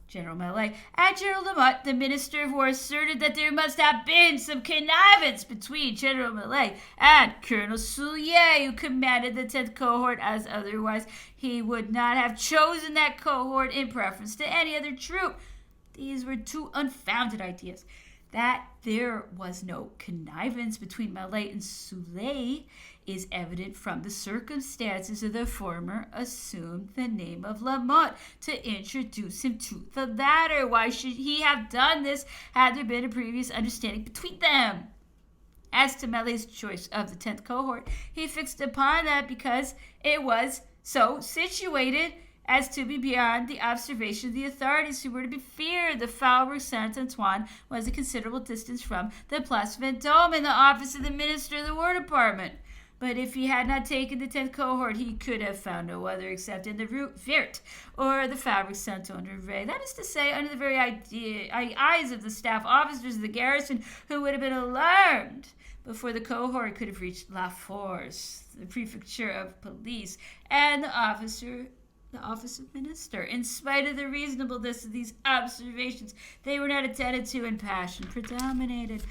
General Mallet and General Lamotte, the Minister of War asserted that there must have been some connivance between General Mallet and Colonel Soulier, who commanded the 10th cohort, as otherwise he would not have chosen that cohort in preference to any other troop. These were two unfounded ideas. That there was no connivance between Mallet and Soulier is evident from the circumstances of the former assumed the name of Lamotte to introduce him to the latter. Why should he have done this had there been a previous understanding between them? As to Mallet's choice of the 10th cohort, he fixed upon that because it was so situated as to be beyond the observation of the authorities, who were to be feared. The Faubourg Saint-Antoine was a considerable distance from the Place Vendôme and the office of the Minister of the War Department. But if he had not taken the 10th cohort, he could have found no other except in the Rue Verte or the Faubourg Saint-Honoré. That is to say, under the very eyes of the staff officers of the garrison, who would have been alarmed before the cohort could have reached La Force, the prefecture of police, and the office of minister. In spite of the reasonableness of these observations, they were not attended to, and passion predominated.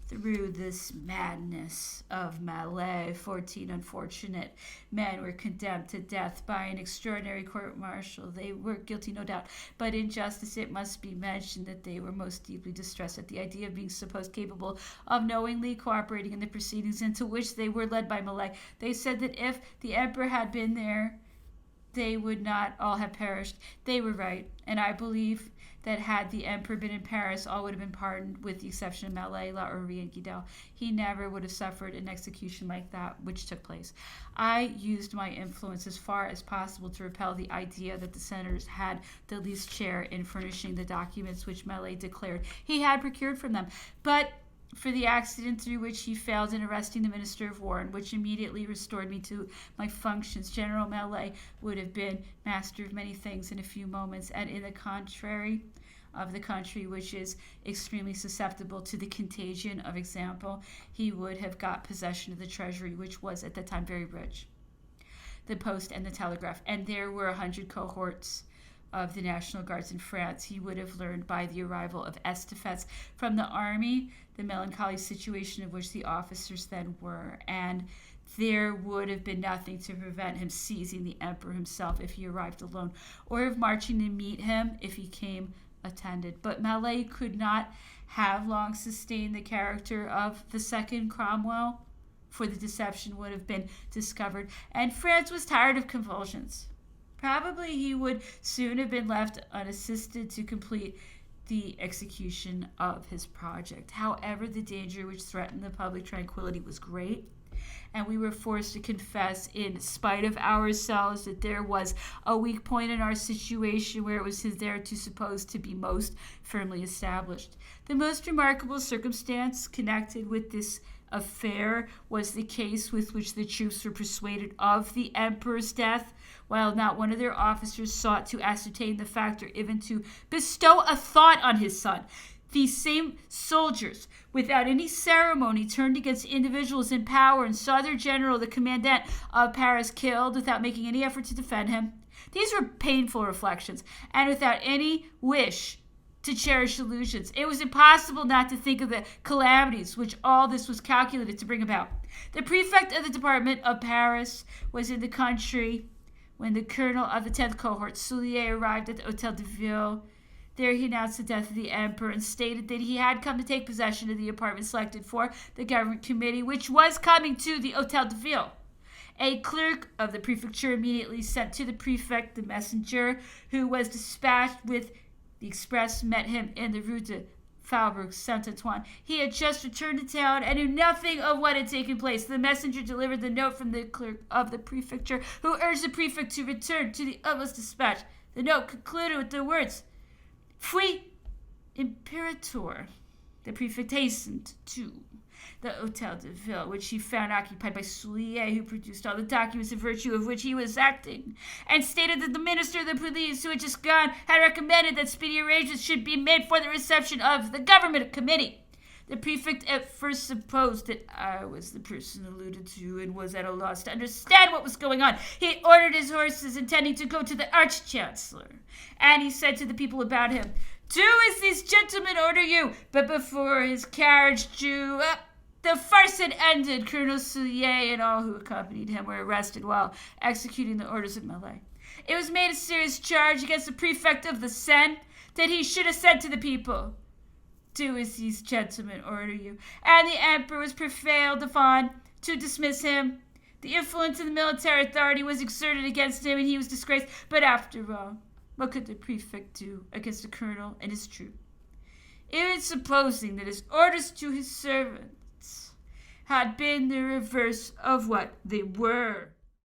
Through this madness of Malay, 14 unfortunate men were condemned to death by an extraordinary court-martial. They were guilty, no doubt, but in justice it must be mentioned that they were most deeply distressed at the idea of being supposed capable of knowingly cooperating in the proceedings into which they were led by Malay. They said that if the emperor had been there, they would not all have perished. They were right, and I believe that had the emperor been in Paris, all would have been pardoned, with the exception of Malay, La Hourie, and Guidel. He never would have suffered an execution like that which took place. I used my influence as far as possible to repel the idea that the senators had the least share in furnishing the documents which Malay declared he had procured from them. But for the accident through which he failed in arresting the Minister of War, and which immediately restored me to my functions, General Malay would have been master of many things in a few moments, and in the contrary of the country, which is extremely susceptible to the contagion of example, he would have got possession of the treasury, which was at that time very rich, the post and the telegraph, and there were 100 cohorts of the National Guards in France. He would have learned by the arrival of estafettes from the army the melancholy situation of which the officers then were, and there would have been nothing to prevent him seizing the emperor himself if he arrived alone, or of marching to meet him if he came attended. But Malay could not have long sustained the character of the second Cromwell, for the deception would have been discovered, and France was tired of convulsions. Probably he would soon have been left unassisted to complete the execution of his project. However, the danger which threatened the public tranquility was great, and we were forced to confess, in spite of ourselves, that there was a weak point in our situation where it was hitherto supposed to be most firmly established. The most remarkable circumstance connected with this affair was the case with which the troops were persuaded of the emperor's death, while not one of their officers sought to ascertain the fact or even to bestow a thought on his son. These same soldiers, without any ceremony, turned against individuals in power and saw their general, the commandant of Paris, killed without making any effort to defend him. These were painful reflections, and without any wish to cherish illusions. It was impossible not to think of the calamities which all this was calculated to bring about. The prefect of the department of Paris was in the country when the colonel of the 10th cohort, Soulier, arrived at the Hôtel de Ville. There he announced the death of the emperor and stated that he had come to take possession of the apartment selected for the government committee, which was coming to the Hôtel de Ville. A clerk of the prefecture immediately sent to the prefect the messenger, who was dispatched with the express, met him in the Rue de Faubourg Saint-Antoine. He had just returned to town and knew nothing of what had taken place. The messenger delivered the note from the clerk of the prefecture, who urged the prefect to return to the utmost dispatch. The note concluded with the words, "Fui Imperator." The prefect hastened to the Hôtel de Ville, which he found occupied by Soulier, who produced all the documents in virtue of which he was acting, and stated that the minister of the police, who had just gone, had recommended that speedy arrangements should be made for the reception of the government committee. The prefect at first supposed that I was the person alluded to and was at a loss to understand what was going on. He ordered his horses, intending to go to the arch-chancellor, and he said to the people about him, "Do as these gentlemen order you." But before his carriage drew up, the farce had ended. Colonel Soulier and all who accompanied him were arrested while executing the orders of Malay. It was made a serious charge against the prefect of the Seine that he should have said to the people, "Do as these gentlemen order you," and the emperor was prevailed upon to dismiss him. The influence of the military authority was exerted against him, and he was disgraced. But after all, what could the prefect do against the colonel and his troop? Even supposing that his orders to his servants had been the reverse of what they were.